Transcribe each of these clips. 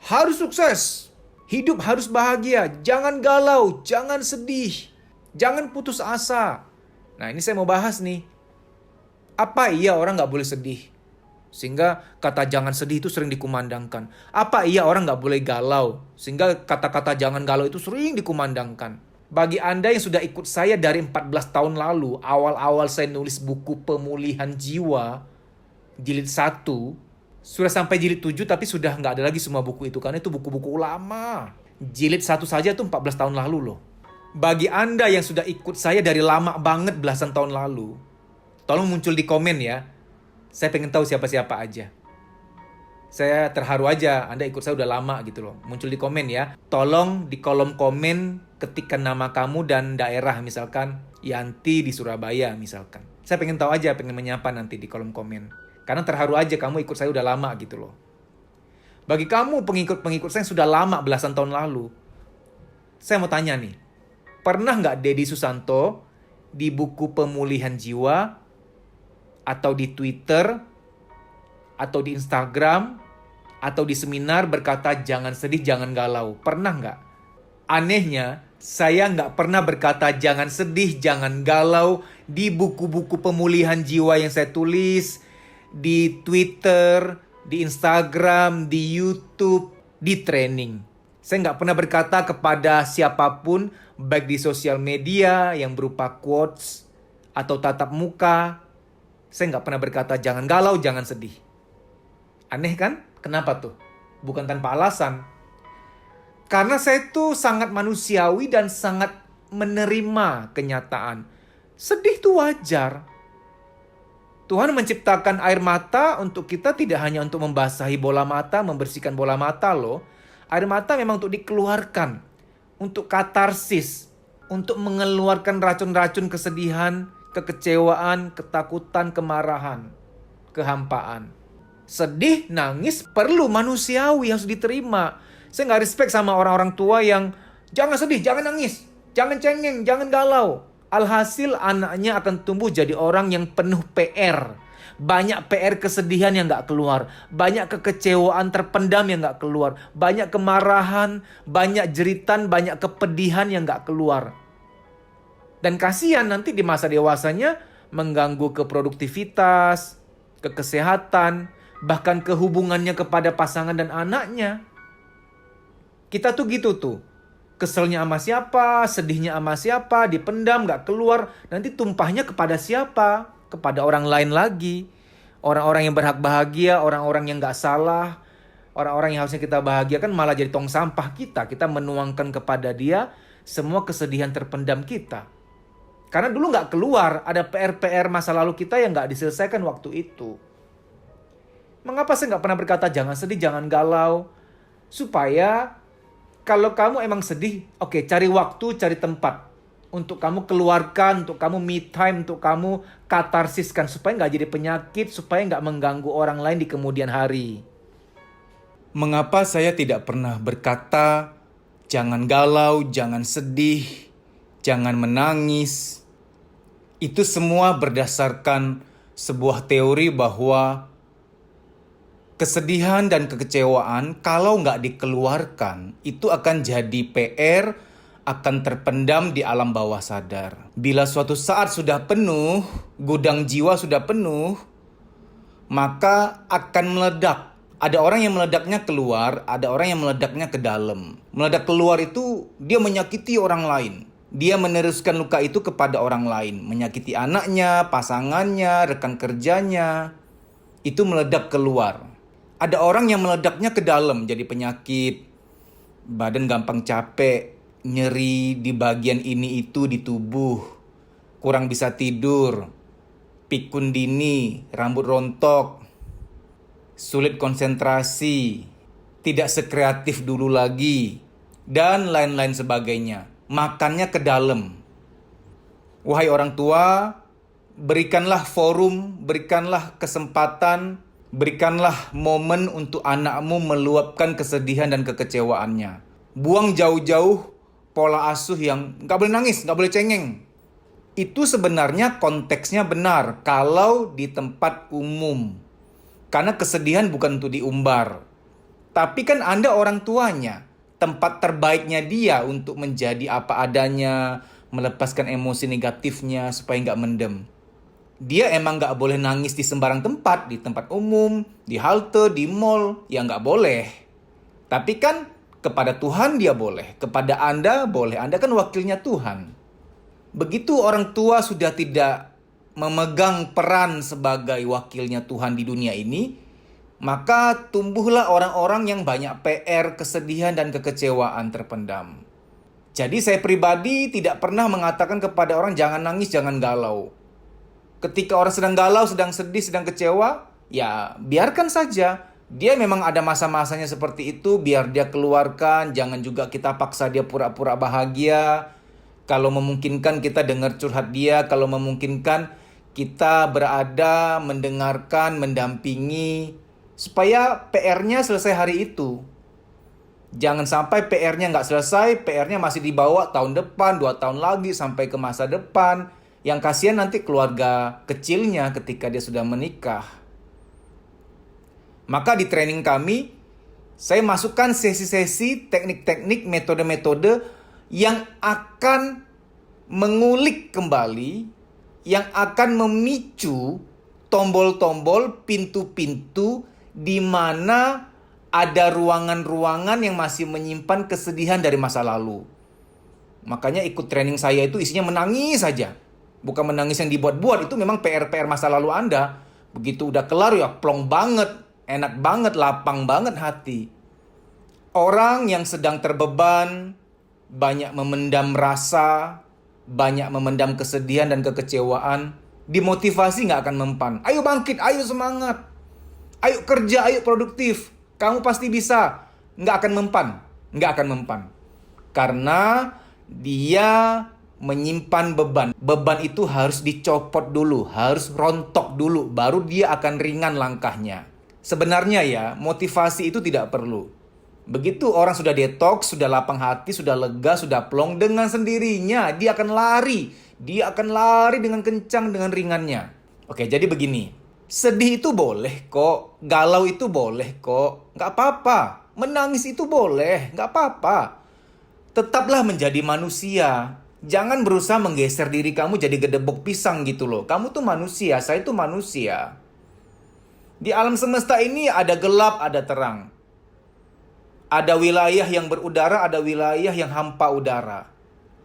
Harus sukses. Hidup harus bahagia. Jangan galau, jangan sedih, jangan putus asa. Nah, ini saya mau bahas nih. Apa iya orang nggak boleh sedih? Sehingga kata jangan sedih itu sering dikumandangkan. Apa iya orang nggak boleh galau? Sehingga kata-kata jangan galau itu sering dikumandangkan. Bagi Anda yang sudah ikut saya dari 14 tahun lalu, awal-awal saya nulis buku pemulihan jiwa, jilid 1, sudah sampai jilid 7 tapi sudah nggak ada lagi semua buku itu. Karena itu buku-buku lama. Jilid 1 saja itu 14 tahun lalu loh. Bagi Anda yang sudah ikut saya dari lama banget belasan tahun lalu, tolong muncul di komen ya. Saya pengen tahu siapa-siapa aja. Saya terharu aja Anda ikut saya udah lama gitu loh. Muncul di komen ya. Tolong di kolom komen ketikkan nama kamu dan daerah, misalkan Yanti di Surabaya misalkan. Saya pengen tahu aja, pengen menyapa nanti di kolom komen. Karena terharu aja kamu ikut saya udah lama gitu loh. Bagi kamu pengikut-pengikut saya yang sudah lama belasan tahun lalu, saya mau tanya nih. Pernah nggak Deddy Susanto di buku pemulihan jiwa atau di Twitter atau di Instagram atau di seminar berkata jangan sedih, jangan galau? Pernah nggak? Anehnya, saya nggak pernah berkata jangan sedih, jangan galau di buku-buku pemulihan jiwa yang saya tulis, di Twitter, di Instagram, di YouTube, di training. Saya nggak pernah berkata kepada siapapun, baik di sosial media yang berupa quotes atau tatap muka. Saya nggak pernah berkata jangan galau, jangan sedih. Aneh kan? Kenapa tuh? Bukan tanpa alasan. Karena saya tuh sangat manusiawi dan sangat menerima kenyataan. Sedih itu wajar. Tuhan menciptakan air mata untuk kita tidak hanya untuk membasahi bola mata, membersihkan bola mata loh. Air mata memang untuk dikeluarkan, untuk katarsis, untuk mengeluarkan racun-racun kesedihan, kekecewaan, ketakutan, kemarahan, kehampaan. Sedih, nangis, perlu, manusiawi, harus diterima. Saya nggak respect sama orang-orang tua yang jangan sedih, jangan nangis, jangan cengeng, jangan galau. Alhasil anaknya akan tumbuh jadi orang yang penuh PR. Banyak PR kesedihan yang nggak keluar. Banyak kekecewaan terpendam yang nggak keluar. Banyak kemarahan, banyak jeritan, banyak kepedihan yang nggak keluar. Dan kasihan nanti di masa dewasanya mengganggu ke produktivitas, ke kesehatan, bahkan ke hubungannya kepada pasangan dan anaknya. Kita tuh gitu tuh. Keselnya sama siapa, sedihnya sama siapa, dipendam, gak keluar. Nanti tumpahnya kepada siapa? Kepada orang lain lagi. Orang-orang yang berhak bahagia, orang-orang yang gak salah. Orang-orang yang harusnya kita bahagiakan malah jadi tong sampah kita. Kita menuangkan kepada dia semua kesedihan terpendam kita. Karena dulu gak keluar, ada PR-PR masa lalu kita yang gak diselesaikan waktu itu. Mengapa saya gak pernah berkata jangan sedih, jangan galau? Supaya kalau kamu emang sedih, oke, cari waktu, cari tempat. Untuk kamu keluarkan, untuk kamu me time, untuk kamu katarsiskan. Supaya nggak jadi penyakit, supaya nggak mengganggu orang lain di kemudian hari. Mengapa saya tidak pernah berkata, jangan galau, jangan sedih, jangan menangis. Itu semua berdasarkan sebuah teori bahwa kesedihan dan kekecewaan kalau nggak dikeluarkan itu akan jadi PR, akan terpendam di alam bawah sadar. Bila suatu saat sudah penuh, gudang jiwa sudah penuh, maka akan meledak. Ada orang yang meledaknya keluar, ada orang yang meledaknya ke dalam. Meledak keluar itu dia menyakiti orang lain. Dia meneruskan luka itu kepada orang lain. Menyakiti anaknya, pasangannya, rekan kerjanya. Itu meledak keluar. Ada orang yang meledaknya ke dalam jadi penyakit, badan gampang capek, nyeri di bagian ini itu di tubuh, kurang bisa tidur, pikun dini, rambut rontok, sulit konsentrasi, tidak sekreatif dulu lagi, dan lain-lain sebagainya. Makannya ke dalam. Wahai orang tua, berikanlah forum, berikanlah kesempatan, berikanlah momen untuk anakmu meluapkan kesedihan dan kekecewaannya. Buang jauh-jauh pola asuh yang gak boleh nangis, gak boleh cengeng. Itu sebenarnya konteksnya benar kalau di tempat umum. Karena kesedihan bukan untuk diumbar. Tapi kan Anda orang tuanya. Tempat terbaiknya dia untuk menjadi apa adanya, melepaskan emosi negatifnya supaya nggak mendem. Dia emang nggak boleh nangis di sembarang tempat, di tempat umum, di halte, di mall, ya nggak boleh. Tapi kan kepada Tuhan dia boleh, kepada Anda boleh, Anda kan wakilnya Tuhan. Begitu orang tua sudah tidak memegang peran sebagai wakilnya Tuhan di dunia ini, maka tumbuhlah orang-orang yang banyak PR, kesedihan, dan kekecewaan terpendam. Jadi saya pribadi tidak pernah mengatakan kepada orang jangan nangis, jangan galau. Ketika orang sedang galau, sedang sedih, sedang kecewa, ya biarkan saja. Dia memang ada masa-masanya seperti itu, biar dia keluarkan. Jangan juga kita paksa dia pura-pura bahagia. Kalau memungkinkan kita dengar curhat dia, kalau memungkinkan kita berada, mendengarkan, mendampingi, supaya PR-nya selesai hari itu. Jangan sampai PR-nya nggak selesai, PR-nya masih dibawa tahun depan, 2 tahun lagi, sampai ke masa depan. Yang kasihan nanti keluarga kecilnya ketika dia sudah menikah. Maka di training kami, saya masukkan sesi-sesi, teknik-teknik, metode-metode yang akan mengulik kembali, yang akan memicu tombol-tombol, pintu-pintu di mana ada ruangan-ruangan yang masih menyimpan kesedihan dari masa lalu. Makanya ikut training saya itu isinya menangis saja. Bukan menangis yang dibuat-buat, itu memang PR-PR masa lalu Anda. Begitu udah kelar ya plong banget, enak banget, lapang banget hati. Orang yang sedang terbeban, banyak memendam rasa, banyak memendam kesedihan dan kekecewaan, dimotivasi nggak akan mempan. Ayo bangkit, ayo semangat. Ayo kerja, ayo produktif. Kamu pasti bisa. Nggak akan mempan. Nggak akan mempan. Karena dia menyimpan beban. Beban itu harus dicopot dulu, harus rontok dulu, baru dia akan ringan langkahnya. Sebenarnya ya, motivasi itu tidak perlu. Begitu orang sudah detox, sudah lapang hati, sudah lega, sudah plong, dengan sendirinya dia akan lari. Dia akan lari dengan kencang, dengan ringannya. Oke, jadi begini. Sedih itu boleh kok, galau itu boleh kok, nggak apa-apa. Menangis itu boleh, nggak apa-apa. Tetaplah menjadi manusia. Jangan berusaha menggeser diri kamu jadi gedebok pisang gitu loh. Kamu tuh manusia, saya tuh manusia. Di alam semesta ini ada gelap, ada terang. Ada wilayah yang berudara, ada wilayah yang hampa udara.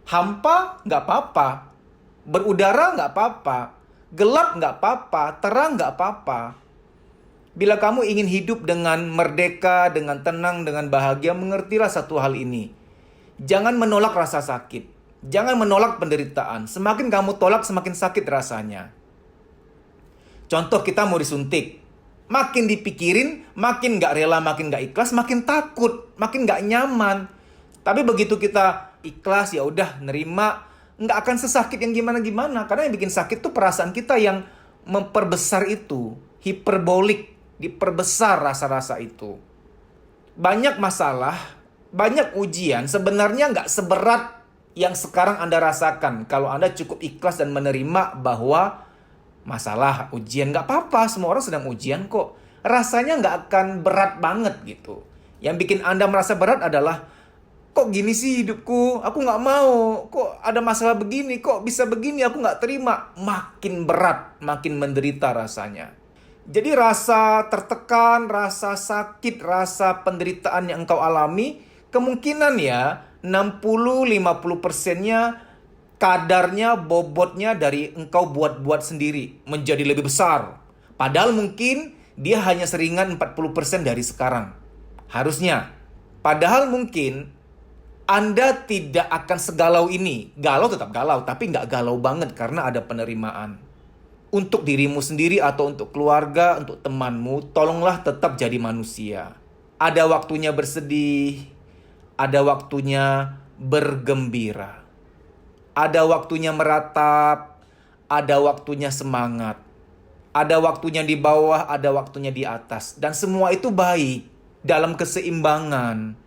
Hampa nggak apa-apa. Berudara nggak apa-apa. Gelap nggak apa-apa. Terang nggak apa-apa. Bila kamu ingin hidup dengan merdeka, dengan tenang, dengan bahagia, mengertilah satu hal ini. Jangan menolak rasa sakit. Jangan menolak penderitaan. Semakin kamu tolak, semakin sakit rasanya. Contoh kita mau disuntik. Makin dipikirin, makin gak rela, makin gak ikhlas, makin takut, makin gak nyaman. Tapi begitu kita ikhlas, ya udah nerima, gak akan sesakit yang gimana-gimana. Karena yang bikin sakit tuh perasaan kita yang memperbesar itu. Hiperbolik, diperbesar rasa-rasa itu. Banyak masalah, banyak ujian sebenarnya gak seberat yang sekarang Anda rasakan. Kalau Anda cukup ikhlas dan menerima bahwa masalah, ujian, gak apa-apa. Semua orang sedang ujian kok. Rasanya gak akan berat banget gitu. Yang bikin Anda merasa berat adalah, kok gini sih hidupku? Aku gak mau. Kok ada masalah begini? Kok bisa begini? Aku gak terima. Makin berat, makin menderita rasanya. Jadi rasa tertekan, rasa sakit, rasa penderitaan yang engkau alami, kemungkinan ya 60-50%-nya kadarnya, bobotnya dari engkau buat-buat sendiri menjadi lebih besar. Padahal mungkin dia hanya seringan 40% dari sekarang. Harusnya. Padahal mungkin Anda tidak akan segalau ini. Galau tetap galau, tapi nggak galau banget karena ada penerimaan. Untuk dirimu sendiri atau untuk keluarga, untuk temanmu, tolonglah tetap jadi manusia. Ada waktunya bersedih, ada waktunya bergembira. Ada waktunya meratap, ada waktunya semangat. Ada waktunya di bawah, ada waktunya di atas. Dan semua itu baik dalam keseimbangan.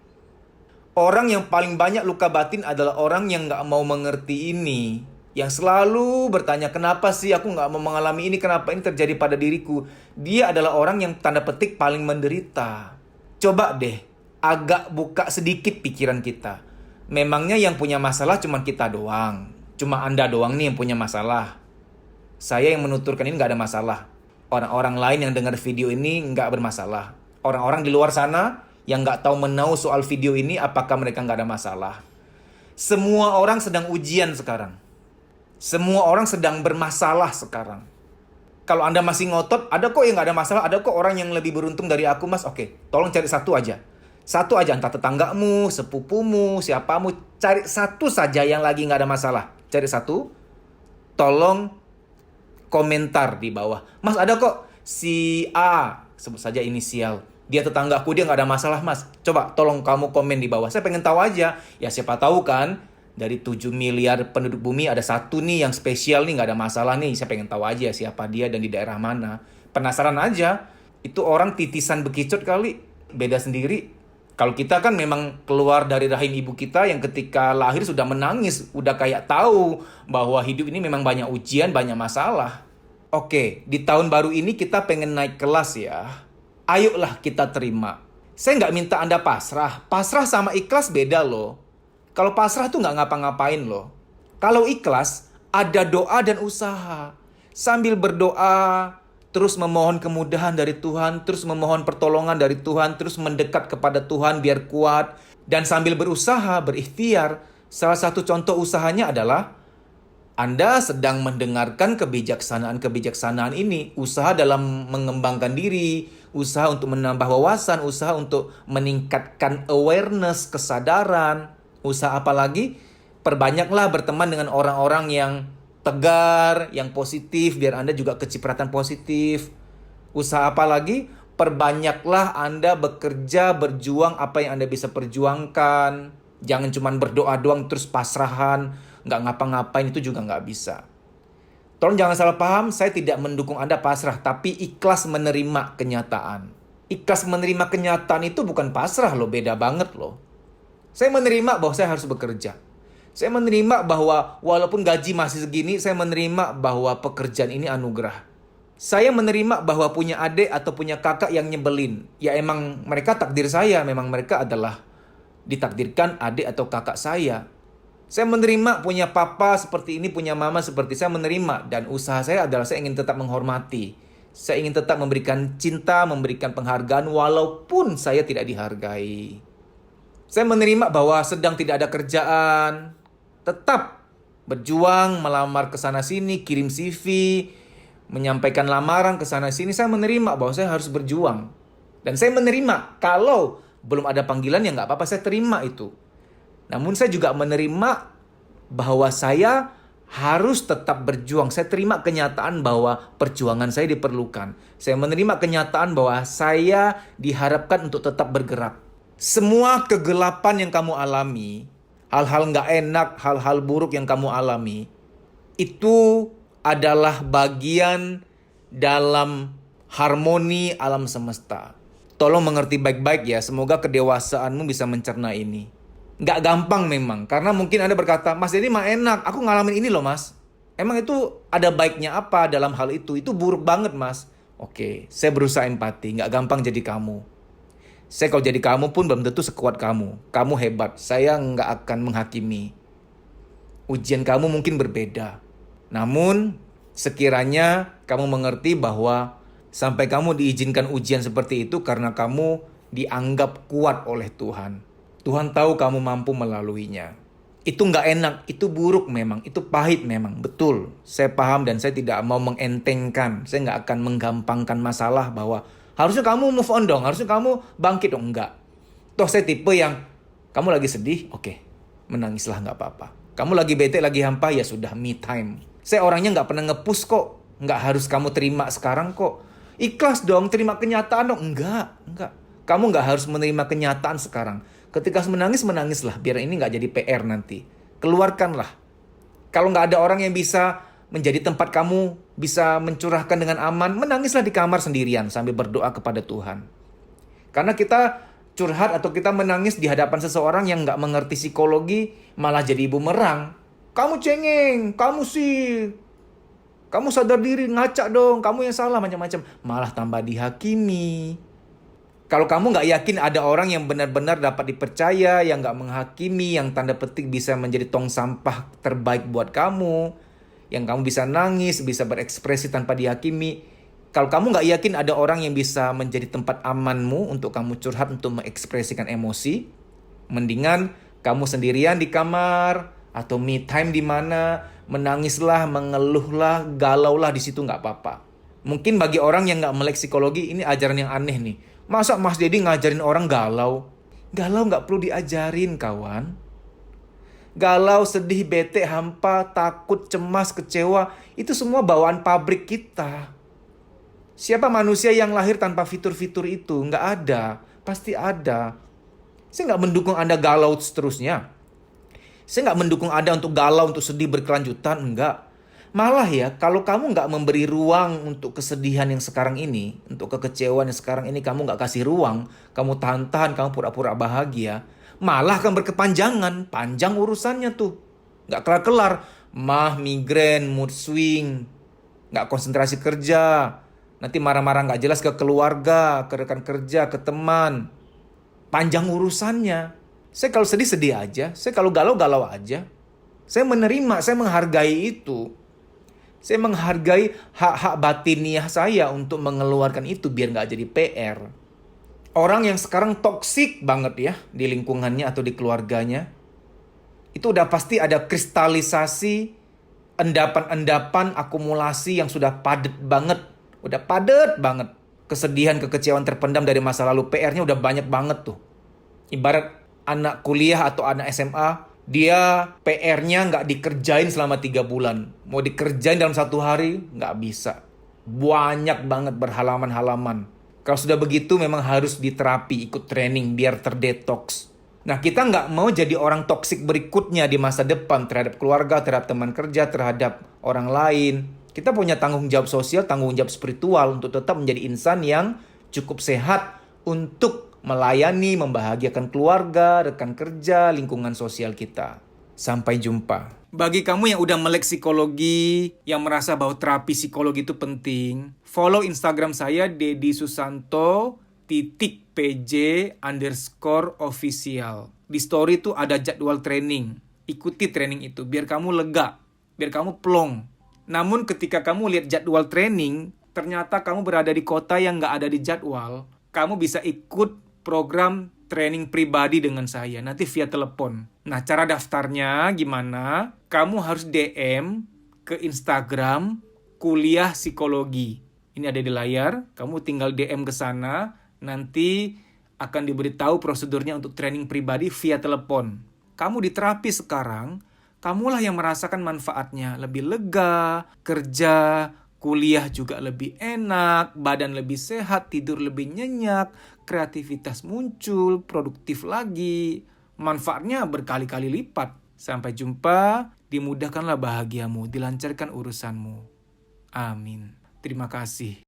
Orang yang paling banyak luka batin adalah orang yang gak mau mengerti ini. Yang selalu bertanya, kenapa sih aku gak mau mengalami ini, kenapa ini terjadi pada diriku. Dia adalah orang yang tanda petik paling menderita. Coba deh, agak buka sedikit pikiran kita. Memangnya yang punya masalah cuma kita doang. Cuma Anda doang nih yang punya masalah. Saya yang menuturkan ini nggak ada masalah. Orang-orang lain yang dengar video ini nggak bermasalah. Orang-orang di luar sana yang nggak tahu menau soal video ini, apakah mereka nggak ada masalah? Semua orang sedang ujian sekarang. Semua orang sedang bermasalah sekarang. Kalau Anda masih ngotot, ada kok yang nggak ada masalah, ada kok orang yang lebih beruntung dari aku, Mas. Oke, tolong cari satu aja. Satu aja, entah tetanggamu, sepupumu, siapamu. Cari satu saja yang lagi nggak ada masalah. Cari satu, tolong komentar di bawah. Mas, ada kok si A, sebut saja inisial. Dia tetanggaku, dia nggak ada masalah, Mas. Coba tolong kamu komen di bawah. Saya pengen tahu aja. Ya siapa tahu kan, dari 7 miliar penduduk bumi ada satu nih yang spesial nih, nggak ada masalah nih. Saya pengen tahu aja siapa dia dan di daerah mana. Penasaran aja. Itu orang titisan bekicot kali. Beda sendiri. Kalau kita kan memang keluar dari rahim ibu kita yang ketika lahir sudah menangis. Udah kayak tahu bahwa hidup ini memang banyak ujian, banyak masalah. Oke, di tahun baru ini kita pengen naik kelas ya. Ayolah kita terima. Saya nggak minta Anda pasrah. Pasrah sama ikhlas beda loh. Kalau pasrah tuh nggak ngapa-ngapain loh. Kalau ikhlas, ada doa dan usaha. Sambil berdoa, terus memohon kemudahan dari Tuhan, terus memohon pertolongan dari Tuhan, terus mendekat kepada Tuhan biar kuat. Dan sambil berusaha, berikhtiar. Salah satu contoh usahanya adalah Anda sedang mendengarkan kebijaksanaan-kebijaksanaan ini. Usaha dalam mengembangkan diri, usaha untuk menambah wawasan, usaha untuk meningkatkan awareness, kesadaran. Usaha apa lagi? Perbanyaklah berteman dengan orang-orang yang tegar, yang positif, biar Anda juga kecipratan positif. Usaha apa lagi? Perbanyaklah Anda bekerja, berjuang apa yang Anda bisa perjuangkan. Jangan cuma berdoa doang terus pasrahan, nggak ngapa-ngapain, itu juga nggak bisa. Tolong jangan salah paham, saya tidak mendukung Anda pasrah, tapi ikhlas menerima kenyataan. Ikhlas menerima kenyataan itu bukan pasrah loh, beda banget loh. Saya menerima bahwa saya harus bekerja. Saya menerima bahwa walaupun gaji masih segini, saya menerima bahwa pekerjaan ini anugerah. Saya menerima bahwa punya adik atau punya kakak yang nyebelin. Ya emang mereka takdir saya, memang mereka adalah ditakdirkan adik atau kakak saya. Saya menerima punya papa seperti ini, punya mama seperti saya menerima. Dan usaha saya adalah saya ingin tetap menghormati. Saya ingin tetap memberikan cinta, memberikan penghargaan walaupun saya tidak dihargai. Saya menerima bahwa sedang tidak ada kerjaan. Tetap berjuang, melamar ke sana sini, kirim CV, menyampaikan lamaran ke sana sini. Saya menerima bahwa saya harus berjuang. Dan saya menerima kalau belum ada panggilan ya nggak apa-apa, saya terima itu. Namun saya juga menerima bahwa saya harus tetap berjuang. Saya terima kenyataan bahwa perjuangan saya diperlukan. Saya menerima kenyataan bahwa saya diharapkan untuk tetap bergerak. Semua kegelapan yang kamu alami, hal-hal nggak enak, hal-hal buruk yang kamu alami, itu adalah bagian dalam harmoni alam semesta. Tolong mengerti baik-baik ya, semoga kedewasaanmu bisa mencerna ini. Nggak gampang memang, karena mungkin Anda berkata, Mas Denny mah enak, aku ngalamin ini loh Mas. Emang itu ada baiknya apa dalam hal itu? Itu buruk banget Mas. Oke, saya berusaha empati, nggak gampang jadi kamu. Saya kalau jadi kamu pun belum tentu sekuat kamu. Kamu hebat, saya nggak akan menghakimi. Ujian kamu mungkin berbeda. Namun, sekiranya kamu mengerti bahwa sampai kamu diizinkan ujian seperti itu karena kamu dianggap kuat oleh Tuhan. Tuhan tahu kamu mampu melaluinya. Itu nggak enak, itu buruk memang, itu pahit memang, betul. Saya paham dan saya tidak mau mengentengkan. Saya nggak akan menggampangkan masalah bahwa harusnya kamu move on dong, harusnya kamu bangkit dong, enggak. Toh saya tipe yang, kamu lagi sedih, oke, menangislah nggak apa-apa. Kamu lagi bete, lagi hampa, ya sudah, me time. Saya orangnya nggak pernah nge-push kok, nggak harus kamu terima sekarang kok. Ikhlas dong, terima kenyataan dong, enggak. Kamu nggak harus menerima kenyataan sekarang. Ketika menangis, menangislah, biar ini nggak jadi PR nanti. Keluarkanlah. Kalau nggak ada orang yang bisa menjadi tempat kamu bisa mencurahkan dengan aman, menangislah di kamar sendirian sambil berdoa kepada Tuhan. Karena kita curhat atau kita menangis di hadapan seseorang yang nggak mengerti psikologi, malah jadi bumerang. Kamu cengeng, kamu sadar diri, ngaca dong, kamu yang salah, macam-macam. Malah tambah dihakimi. Kalau kamu nggak yakin ada orang yang benar-benar dapat dipercaya, yang nggak menghakimi, yang tanda petik bisa menjadi tong sampah terbaik buat kamu, yang kamu bisa nangis, bisa berekspresi tanpa dihakimi. Kalau kamu nggak yakin ada orang yang bisa menjadi tempat amanmu untuk kamu curhat, untuk mengekspresikan emosi, mendingan kamu sendirian di kamar atau me time di mana, menangislah, mengeluhlah, galaulah di situ nggak apa-apa. Mungkin bagi orang yang nggak melek psikologi, ini ajaran yang aneh nih. Masa Mas Dedi ngajarin orang galau? Galau nggak perlu diajarin, kawan. Galau, sedih, bete, hampa, takut, cemas, kecewa, itu semua bawaan pabrik kita. Siapa manusia yang lahir tanpa fitur-fitur itu? Nggak ada. Pasti ada. Saya nggak mendukung Anda galau seterusnya. Saya nggak mendukung Anda untuk galau, untuk sedih berkelanjutan. Enggak. Malah ya, kalau kamu nggak memberi ruang untuk kesedihan yang sekarang ini, untuk kekecewaan yang sekarang ini, kamu nggak kasih ruang, kamu tahan-tahan, kamu pura-pura bahagia, malah akan berkepanjangan, panjang urusannya tuh. Nggak kelar-kelar, migrain, mood swing, nggak konsentrasi kerja, nanti marah-marah nggak jelas ke keluarga, ke rekan kerja, ke teman. Panjang urusannya. Saya kalau sedih-sedih aja, saya kalau galau-galau aja. Saya menerima, saya menghargai itu. Saya menghargai hak-hak batiniah saya untuk mengeluarkan itu biar nggak jadi PR. Orang yang sekarang toksik banget ya di lingkungannya atau di keluarganya, itu udah pasti ada kristalisasi, endapan-endapan, akumulasi yang sudah padat banget. Udah padat banget. Kesedihan, kekecewaan terpendam dari masa lalu, PR-nya udah banyak banget tuh. Ibarat anak kuliah atau anak SMA, dia PR-nya nggak dikerjain selama 3 bulan. Mau dikerjain dalam 1 hari, nggak bisa. Banyak banget berhalaman-halaman. Kalau sudah begitu memang harus diterapi, ikut training biar terdetoks. Nah, kita nggak mau jadi orang toksik berikutnya di masa depan terhadap keluarga, terhadap teman kerja, terhadap orang lain. Kita punya tanggung jawab sosial, tanggung jawab spiritual untuk tetap menjadi insan yang cukup sehat untuk melayani, membahagiakan keluarga, rekan kerja, lingkungan sosial kita. Sampai jumpa. Bagi kamu yang udah melek psikologi, yang merasa bahwa terapi psikologi itu penting, follow Instagram saya @dedisusanto_pj_official. Di story itu ada jadwal training. Ikuti training itu biar kamu lega, biar kamu plong. Namun ketika kamu lihat jadwal training, ternyata kamu berada di kota yang nggak ada di jadwal, kamu bisa ikut program training pribadi dengan saya, nanti via telepon. Nah, cara daftarnya gimana? Kamu harus DM ke Instagram Kuliah Psikologi. Ini ada di layar, kamu tinggal DM ke sana, nanti akan diberitahu prosedurnya untuk training pribadi via telepon. Kamu di terapi sekarang, kamulah yang merasakan manfaatnya, lebih lega, kerja, kuliah juga lebih enak, badan lebih sehat, tidur lebih nyenyak, kreativitas muncul, produktif lagi. Manfaatnya berkali-kali lipat. Sampai jumpa, dimudahkanlah bahagiamu, dilancarkan urusanmu. Amin. Terima kasih.